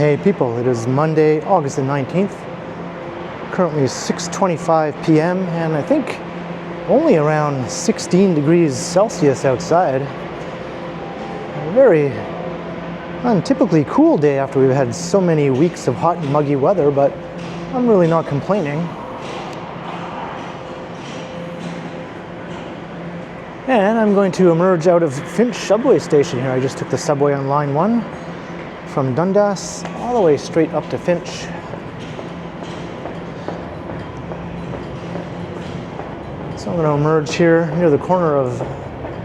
Hey people, it is Monday, August the 19th. Currently 6:25 p.m. and I think only around 16 degrees Celsius outside. A very untypically cool day after we've had so many weeks of hot and muggy weather, but I'm really not complaining. And I'm going to emerge out of Finch subway station here. I just took the subway on line 1 from Dundas all the way straight up to Finch. So I'm going to emerge here near the corner of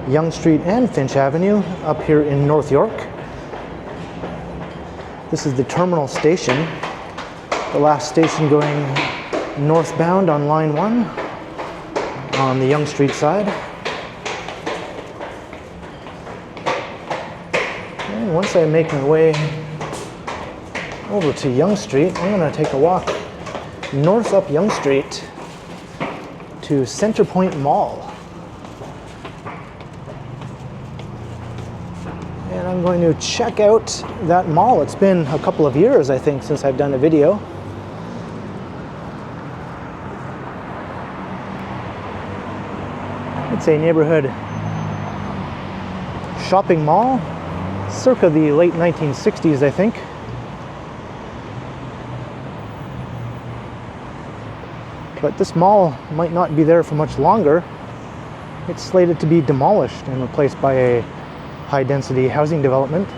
Yonge Street and Finch Avenue up here in North York. This is the terminal station, the last station going northbound on line 1 on the Yonge Street side. And once I make my way over to Yonge Street, I'm going to take a walk north up Yonge Street to Centerpoint Mall. And I'm going to check out that mall. It's been a couple of years, I think, since I've done a video. It's a neighborhood shopping mall, circa the late 1960s, I think. But this mall might not be there for much longer. It's slated to be demolished and replaced by a high-density housing development.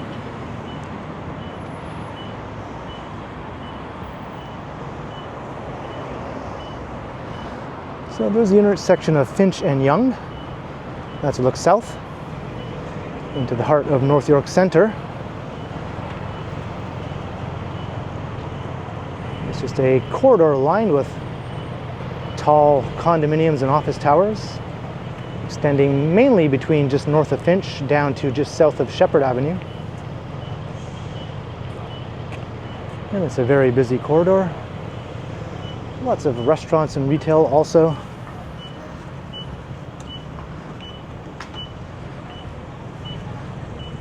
So there's the intersection of Finch and Yonge. That's a look south into the heart of North York Centre. It's just a corridor lined with tall condominiums and office towers, extending mainly between just north of Finch down to just south of Shepherd Avenue. And it's a very busy corridor. Lots of restaurants and retail also.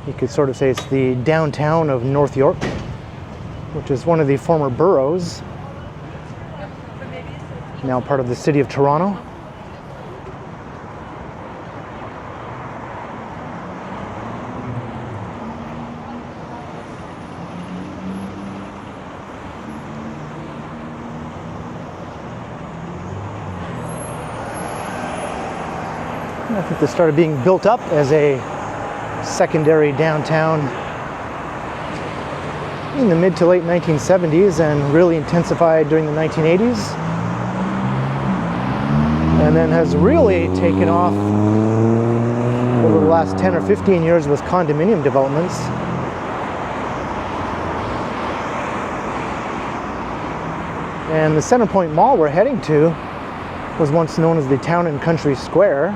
You could sort of say it's the downtown of North York, which is one of the former boroughs, now part of the city of Toronto. I think this started being built up as a secondary downtown in the mid to late 1970s and really intensified during the 1980s. And then has really taken off over the last 10 or 15 years with condominium developments. And the Centerpoint Mall we're heading to was once known as the Town and Country Square.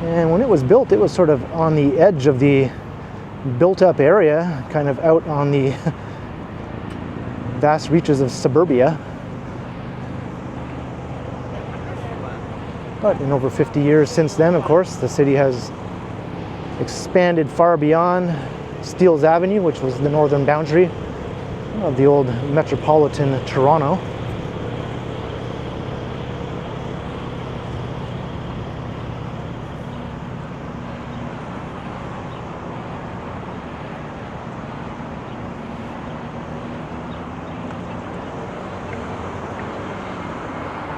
And when it was built, it was sort of on the edge of the built-up area, kind of out on the vast reaches of suburbia. But in over 50 years since then, of course, the city has expanded far beyond Steeles Avenue, which was the northern boundary of the old metropolitan Toronto.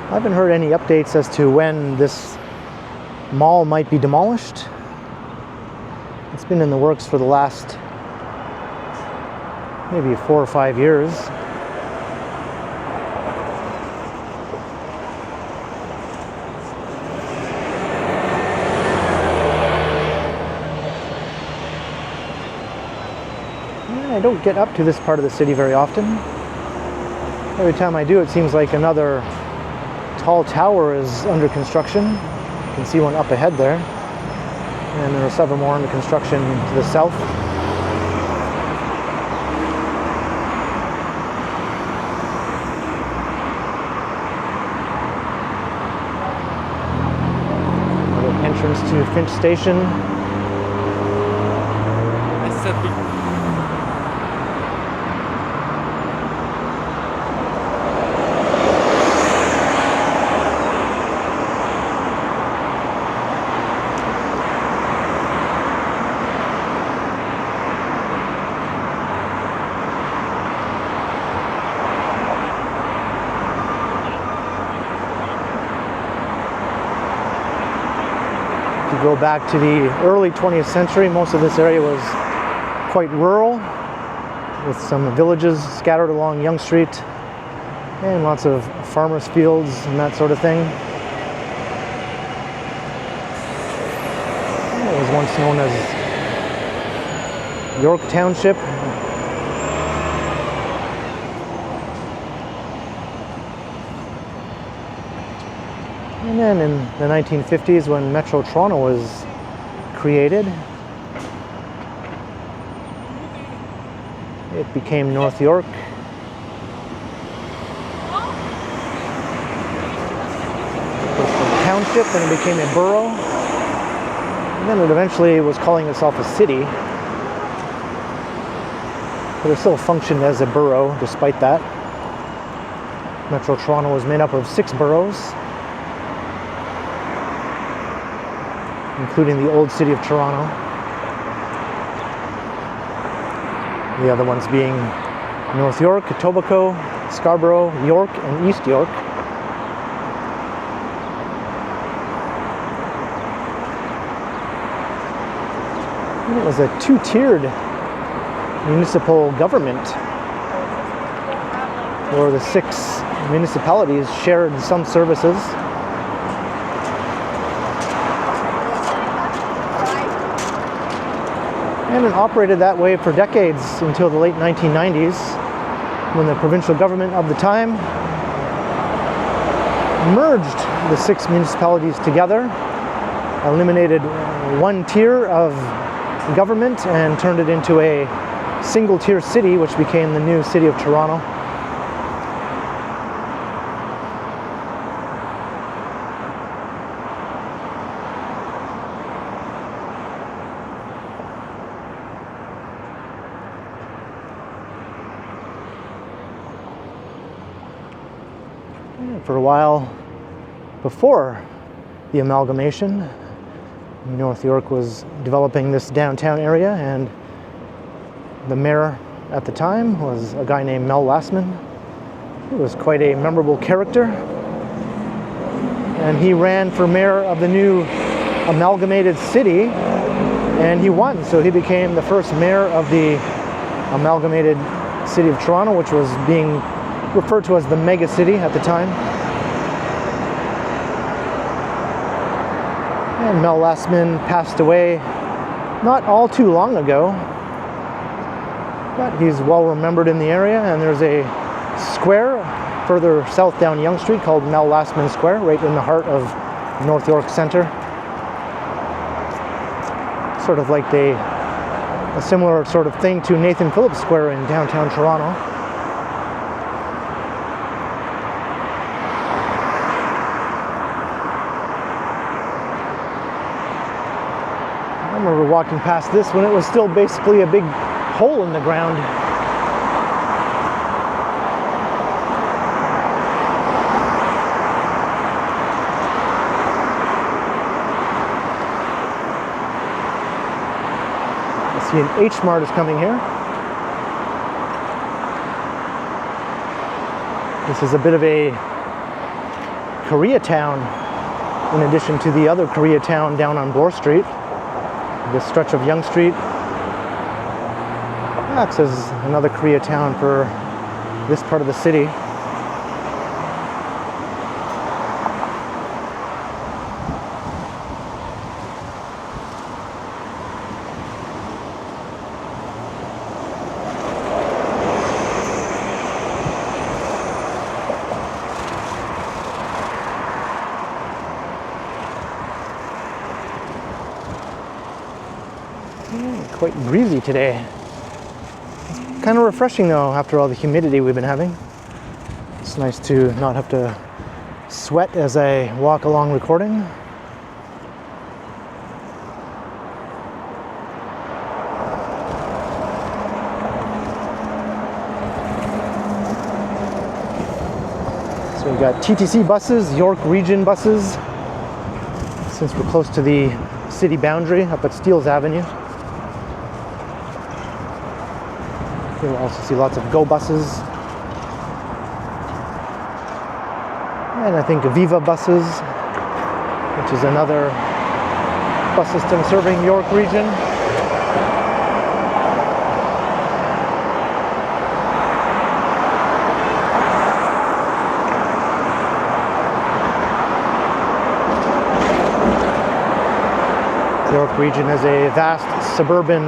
I haven't heard any updates as to when this mall might be demolished. It's been in the works for the last maybe 4 or 5 years. I don't get up to this part of the city very often. Every time I do, it seems like another tall tower is under construction. You can see one up ahead there. And there are several more under construction to the south. Another entrance to Finch Station. I said you go back to the early 20th century, most of this area was quite rural, with some villages scattered along Yonge Street and lots of farmers' fields and that sort of thing. It was once known as York Township. And then in the 1950s, when Metro Toronto was created, it became North York. Township, and it became a borough, and then it eventually was calling itself a city, but it still functioned as a borough despite that. Metro Toronto was made up of 6 boroughs, including the old city of Toronto, the other ones being North York, Etobicoke, Scarborough, York, and East York. It was a 2-tiered municipal government where the 6 municipalities shared some services. And it operated that way for decades until the late 1990s, when the provincial government of the time merged the 6 municipalities together, eliminated 1 tier of government and turned it into a single-tier city, which became the new city of Toronto. And for a while before the amalgamation, North York was developing this downtown area, and the mayor at the time was a guy named Mel Lastman. He was quite a memorable character, and he ran for mayor of the new amalgamated city, and he won. So he became the first mayor of the amalgamated city of Toronto, which was being referred to as the mega city at the time. And Mel Lastman passed away not all too long ago, but he's well remembered in the area, and there's a square further south down Yonge Street called Mel Lastman Square, right in the heart of North York Centre. Sort of like a similar sort of thing to Nathan Phillips Square in downtown Toronto. I remember walking past this when it was still basically a big hole in the ground. I see an H-Mart is coming here. This is a bit of a Koreatown in addition to the other Koreatown down on Bloor Street. This stretch of Yonge Street acts as another Koreatown for this part of the city. Quite breezy today. It's kind of refreshing though after all the humidity we've been having. It's nice to not have to sweat as I walk along recording. So we've got TTC buses, York Region buses, since we're close to the city boundary up at Steeles Avenue. You'll also see lots of Go buses. And I think Viva buses, which is another bus system serving York region. The York region is a vast suburban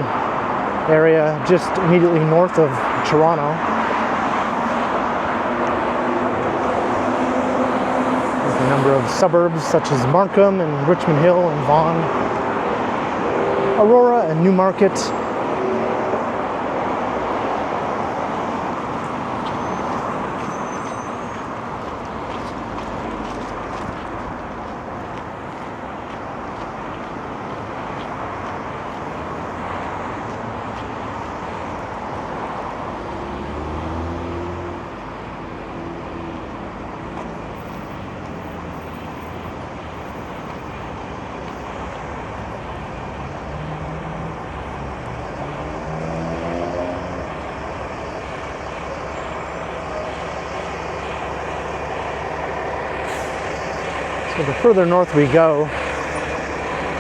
area just immediately north of Toronto. There's a number of suburbs such as Markham and Richmond Hill and Vaughan, Aurora and Newmarket. So the further north we go,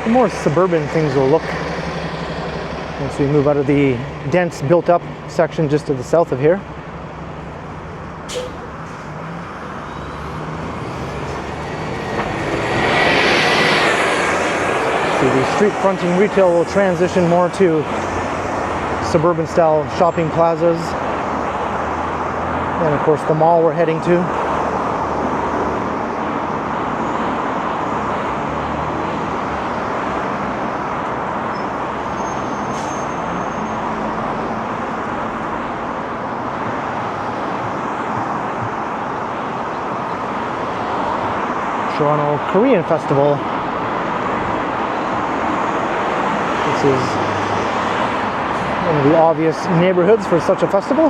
the more suburban things will look once we move out of the dense built-up section just to the south of here. So the street fronting retail will transition more to suburban style shopping plazas. And of course the mall we're heading to. Toronto Korean Festival. This is one of the obvious neighborhoods for such a festival.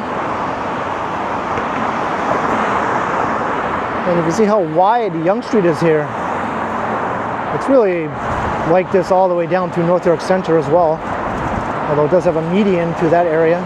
And you can see how wide Yonge Street is here. It's really like this all the way down to North York Centre as well, although it does have a median to that area.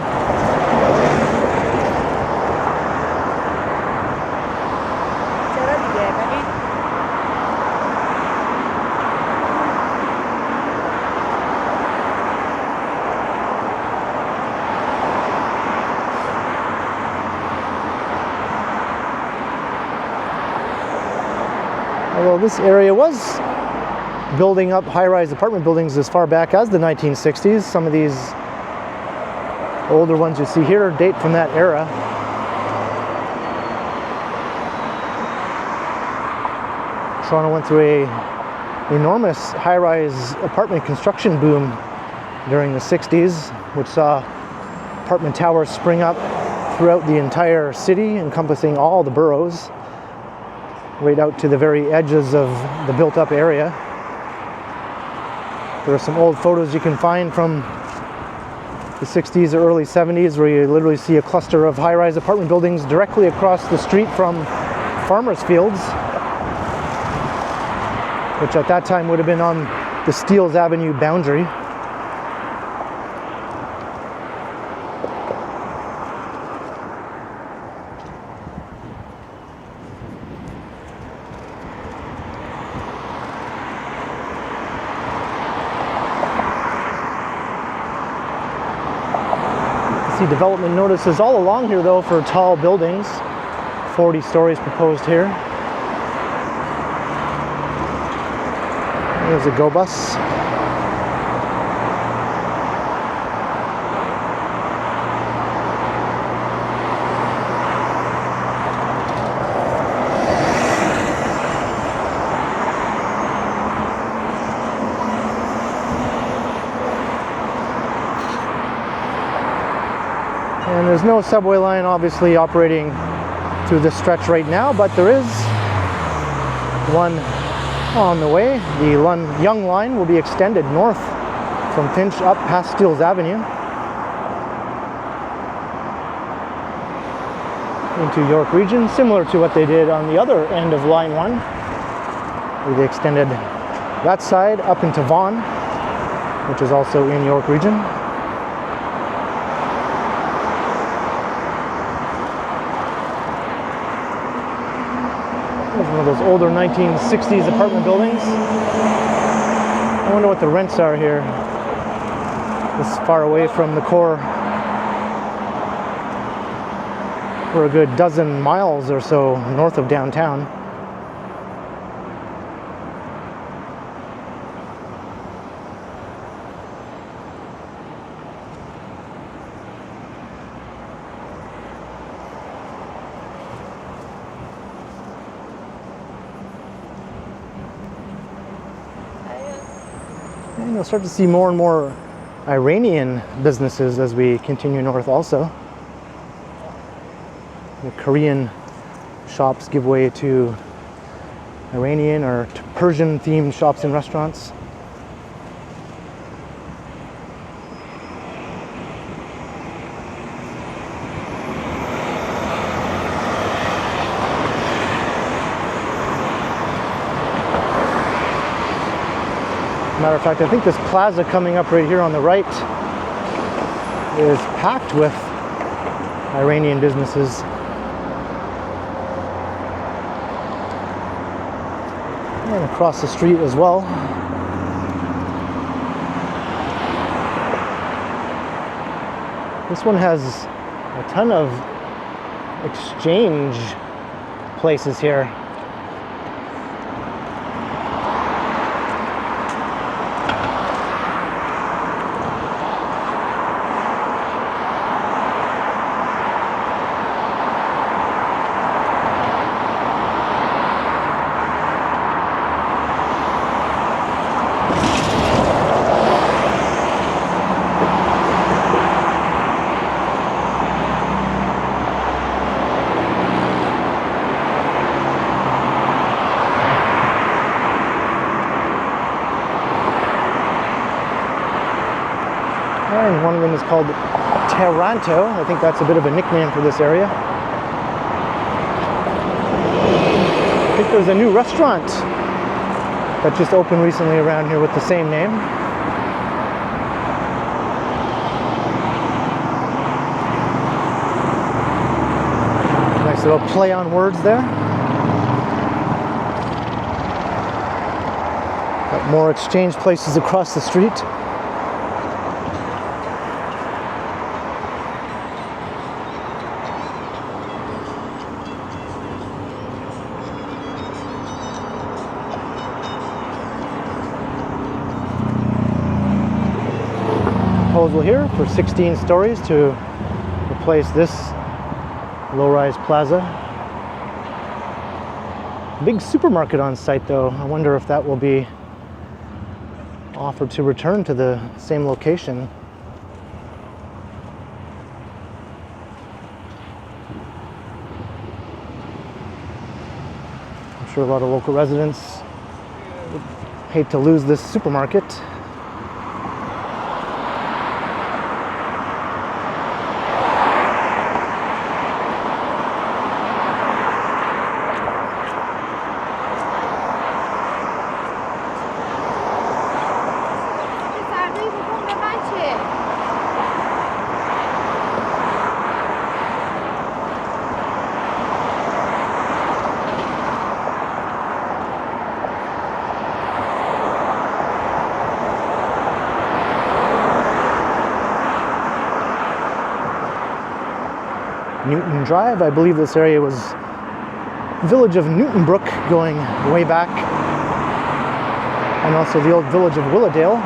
Although this area was building up high-rise apartment buildings as far back as the 1960s. Some of these older ones you see here date from that era. Toronto went through an enormous high-rise apartment construction boom during the 60s, which saw apartment towers spring up throughout the entire city, encompassing all the boroughs, right out to the very edges of the built-up area. There are some old photos you can find from the 60s or early 70s where you literally see a cluster of high-rise apartment buildings directly across the street from farmers' fields, which at that time would have been on the Steeles Avenue boundary. Development notices all along here though for tall buildings. 40 stories proposed here. There's a go bus. And there's no subway line obviously operating through this stretch right now, but there is one on the way. The Yonge line will be extended north from Finch up past Steeles Avenue into York region, similar to what they did on the other end of line 1, where they extended that side up into Vaughan, which is also in York region. One of those older 1960s apartment buildings. I wonder what the rents are here. This far away from the core. We're a good dozen miles or so north of downtown. And you'll start to see more and more Iranian businesses as we continue north also. The Korean shops give way to Iranian or Persian themed shops and restaurants. Matter of fact, I think this plaza coming up right here on the right is packed with Iranian businesses. And across the street as well. This one has a ton of exchange places here. And one of them is called Taranto. I think that's a bit of a nickname for this area. I think there's a new restaurant that just opened recently around here with the same name. Nice little play on words there. Got more exchange places across the street. Proposal here for 16 stories to replace this low-rise plaza. Big supermarket on site though. I wonder if that will be offered to return to the same location. I'm sure a lot of local residents would hate to lose this supermarket. Newton Drive. I believe this area was the village of Newtonbrook going way back, and also the old village of Willowdale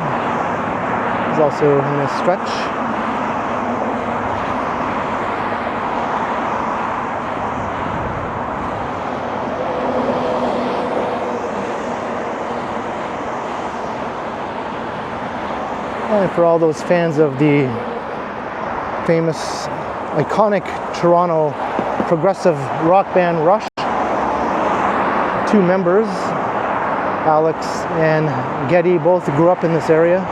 is also in this stretch. And for all those fans of the famous iconic Toronto progressive rock band Rush, two members, Alex and Geddy, both grew up in this area.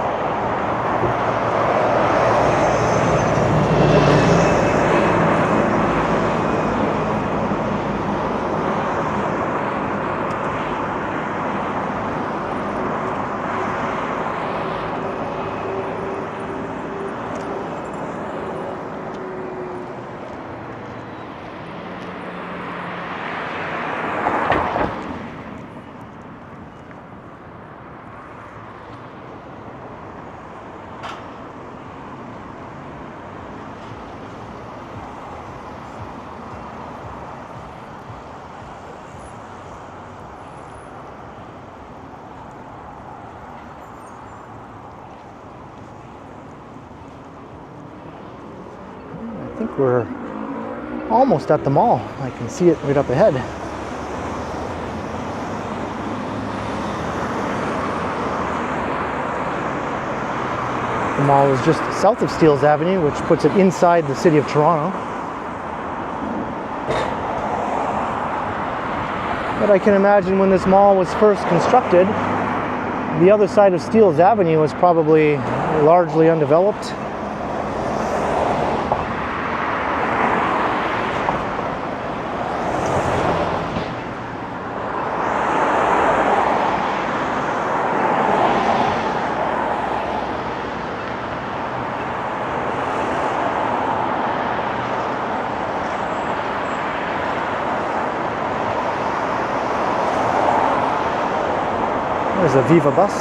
like we're almost at the mall. I can see it right up ahead. The mall is just south of Steeles Avenue, which puts it inside the city of Toronto. But I can imagine when this mall was first constructed, the other side of Steeles Avenue was probably largely undeveloped. There's a Viva bus.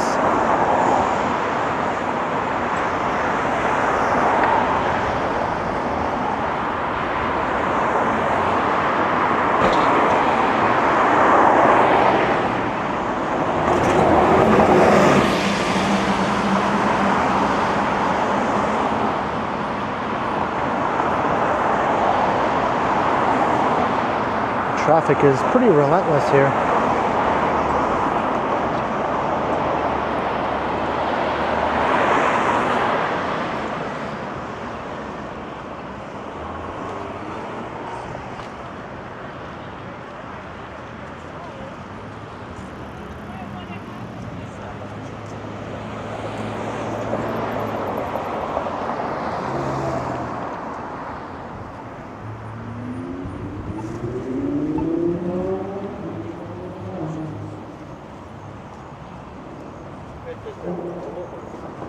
Traffic is pretty relentless here.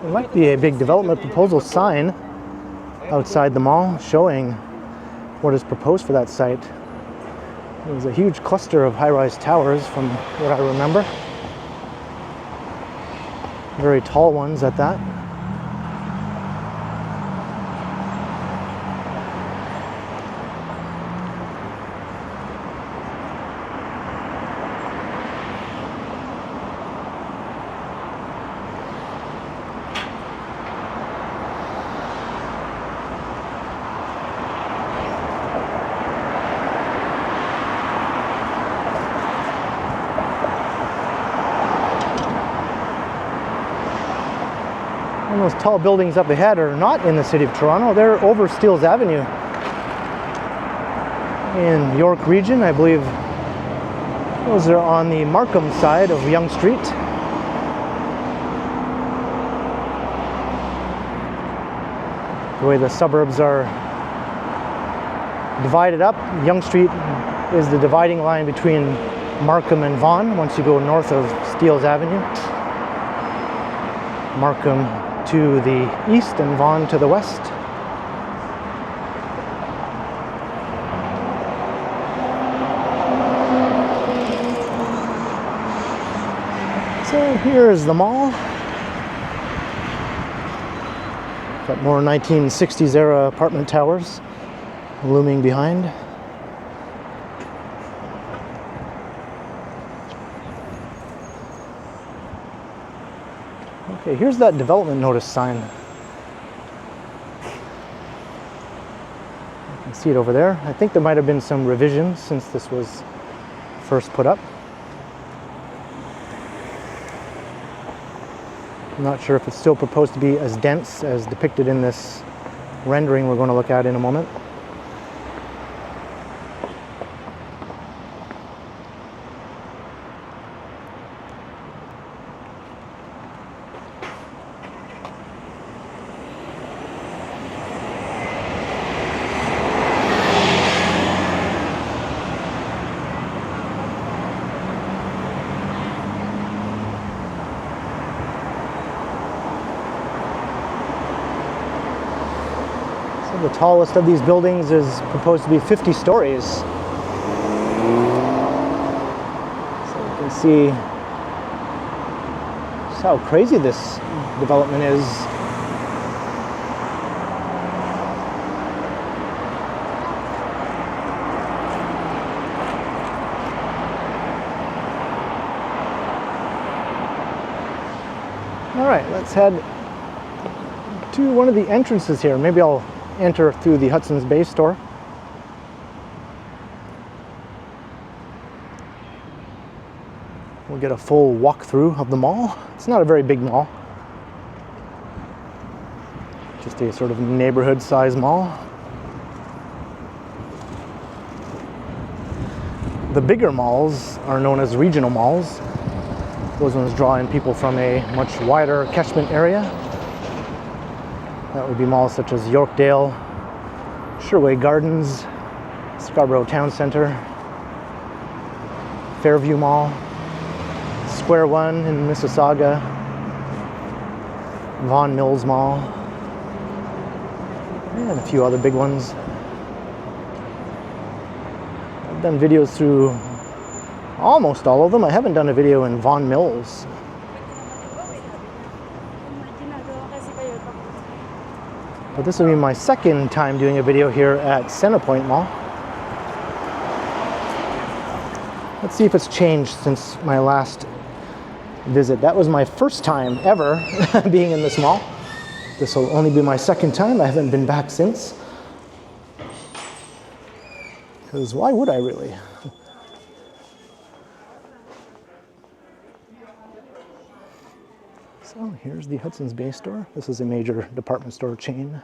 There might be a big development proposal sign outside the mall showing what is proposed for that site. There's a huge cluster of high-rise towers from what I remember. Very tall ones at that. And those tall buildings up ahead are not in the city of Toronto. They're over Steeles Avenue in York region. I believe those are on the Markham side of Yonge Street. The way the suburbs are divided up, Yonge Street is the dividing line between Markham and Vaughan once you go north of Steeles Avenue. Markham to the east and Vaughan to the west. So here's the mall. Got more 1960s era apartment towers looming behind. Okay, here's that development notice sign. You can see it over there. I think there might have been some revisions since this was first put up. I'm not sure if it's still proposed to be as dense as depicted in this rendering we're going to look at in a moment. The tallest of these buildings is proposed to be 50 stories. So you can see just how crazy this development is. All right, let's head to one of the entrances here. Maybe I'll enter through the Hudson's Bay store. We'll get a full walkthrough of the mall. It's not a very big mall. Just a sort of neighborhood size mall. The bigger malls are known as regional malls. Those ones draw in people from a much wider catchment area. That would be malls such as Yorkdale, Sherway Gardens, Scarborough Town Centre, Fairview Mall, Square One in Mississauga, Vaughan Mills Mall, and a few other big ones. I've done videos through almost all of them. I haven't done a video in Vaughan Mills. But this will be my second time doing a video here at Centerpoint Mall. Let's see if it's changed since my last visit. That was my first time ever being in this mall. This will only be my second time. I haven't been back since. Because why would I really? So here's the Hudson's Bay store. This is a major department store chain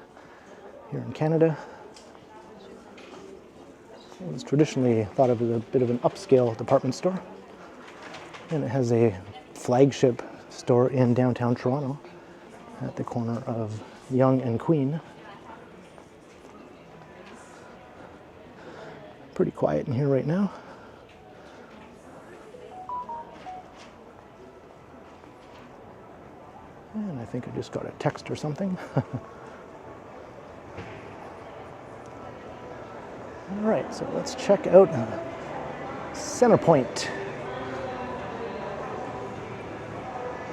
here in Canada. It was traditionally thought of as a bit of an upscale department store. And it has a flagship store in downtown Toronto at the corner of Yonge and Queen. Pretty quiet in here right now. And I think I just got a text or something. All right, so let's check out Centerpoint.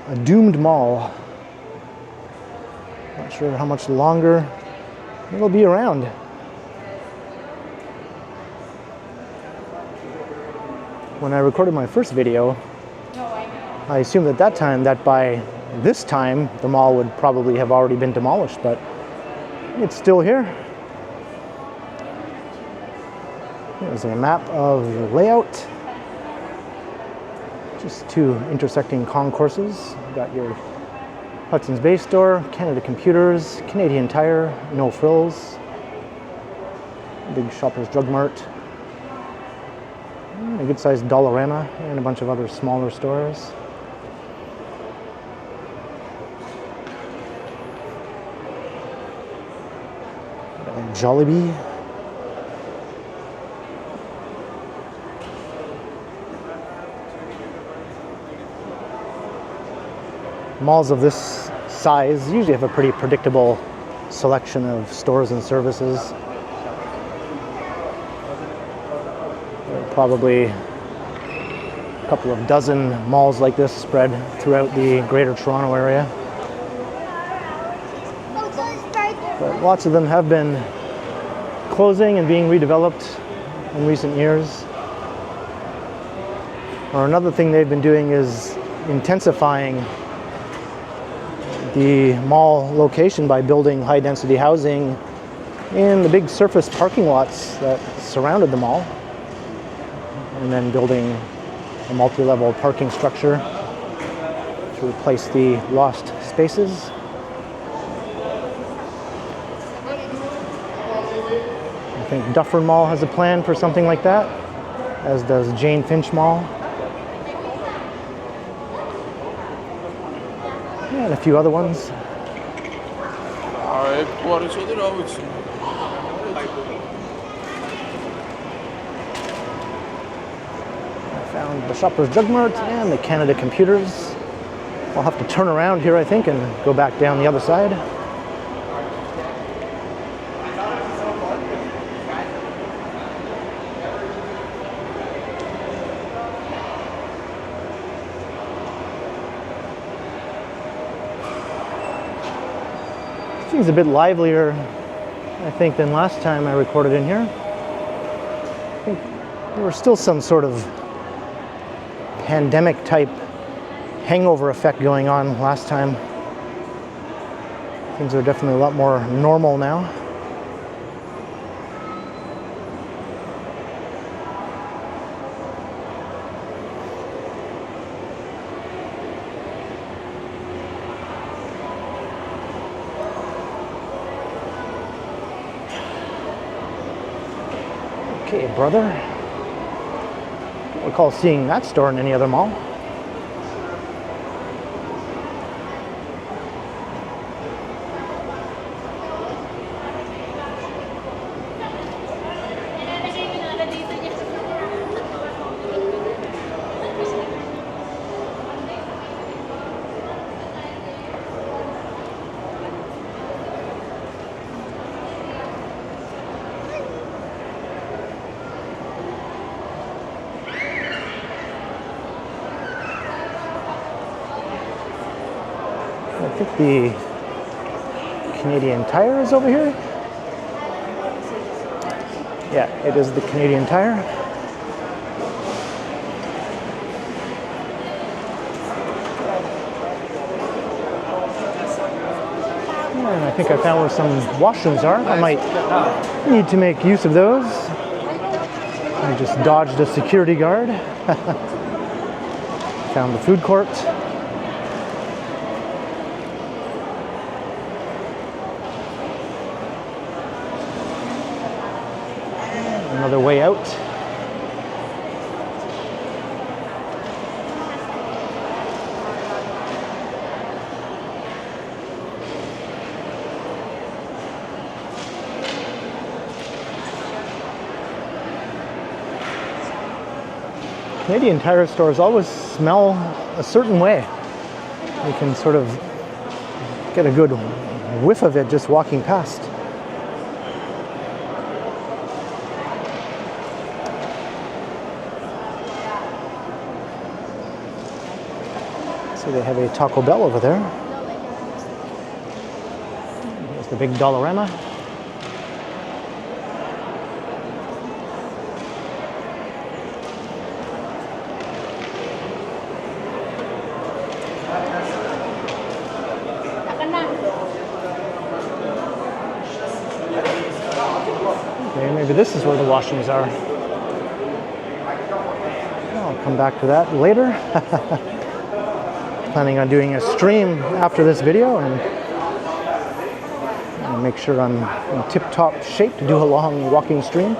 A doomed mall. Not sure how much longer it'll be around. When I recorded my first video, I assumed at that time that by this time the mall would probably have already been demolished, but it's still here. There's a map of the layout. Just two intersecting concourses. You've got your Hudson's Bay store, Canada Computers, Canadian Tire, No Frills, big Shoppers Drug Mart, a good-sized Dollarama, and a bunch of other smaller stores. Jollibee. Malls of this size usually have a pretty predictable selection of stores and services. There are probably a couple of dozen malls like this spread throughout the Greater Toronto area. But lots of them have been closing and being redeveloped in recent years. Or another thing they've been doing is intensifying the mall location by building high-density housing in the big surface parking lots that surrounded the mall, and then building a multi-level parking structure to replace the lost spaces. I think Dufferin Mall has a plan for something like that, as does Jane Finch Mall. And a few other ones. I found the Shoppers Drug Mart and the Canada Computers. I'll have to turn around here, I think, and go back down the other side. Seems a bit livelier, I think, than last time I recorded in here. I think there was still some sort of pandemic type hangover effect going on last time. Things are definitely a lot more normal now. Okay, brother. Don't recall seeing that store in any other mall. I think the Canadian Tire is over here. Yeah, it is the Canadian Tire. And I think I found where some washrooms are. I might need to make use of those. I just dodged a security guard. Found the food court. Another way out. Canadian Tire stores always smell a certain way. You can sort of get a good whiff of it just walking past. So they have a Taco Bell over there. There's the big Dollarama. Okay, maybe this is where the washrooms are. I'll come back to that later. Planning on doing a stream after this video and make sure I'm in tip-top shape to do a long walking stream.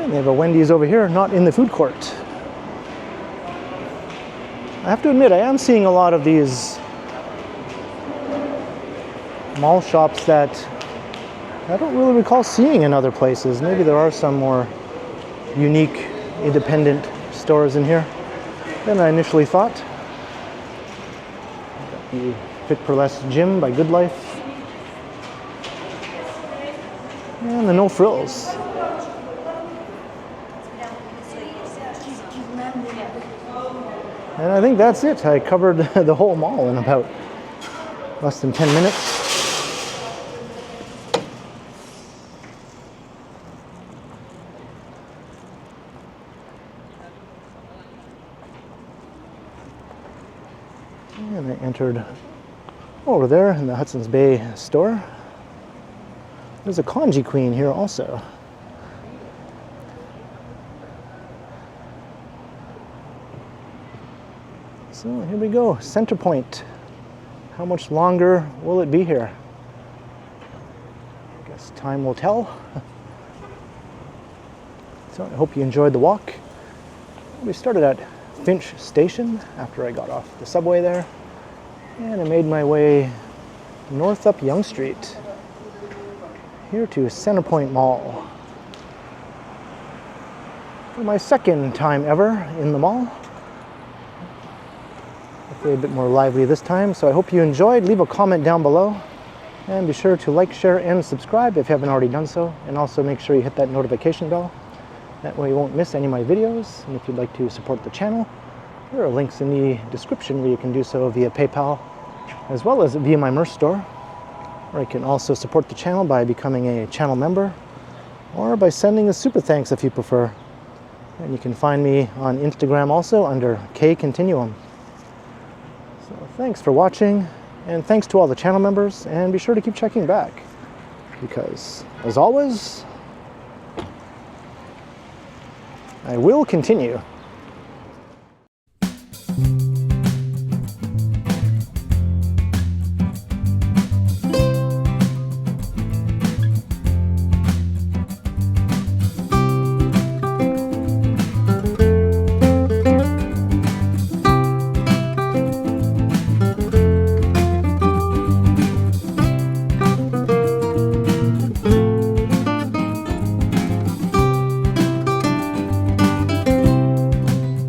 They have a Wendy's over here, not in the food court. I have to admit, I am seeing a lot of these mall shops that I don't really recall seeing in other places. Maybe there are some more unique, independent stores in here than I initially thought. Got the Fit for Less gym by Good Life. And the No Frills. And I think that's it. I covered the whole mall in about less than 10 minutes. And I entered over there in the Hudson's Bay store. There's a Kanji Queen here also. So here we go, Centerpoint. How much longer will it be here? I guess time will tell. So I hope you enjoyed the walk. We started at Finch Station after I got off the subway there. And I made my way north up Yonge Street, here to Centerpoint Mall. For my second time ever in the mall. Hopefully a bit more lively this time, so I hope you enjoyed. Leave a comment down below, and be sure to like, share, and subscribe if you haven't already done so, and also make sure you hit that notification bell. That way you won't miss any of my videos, and if you'd like to support the channel, there are links in the description where you can do so via PayPal, as well as via my merch store. Or you can also support the channel by becoming a channel member, or by sending a super thanks if you prefer. And you can find me on Instagram also under KContinuum. So thanks for watching, and thanks to all the channel members, and be sure to keep checking back, because, as always, I will continue.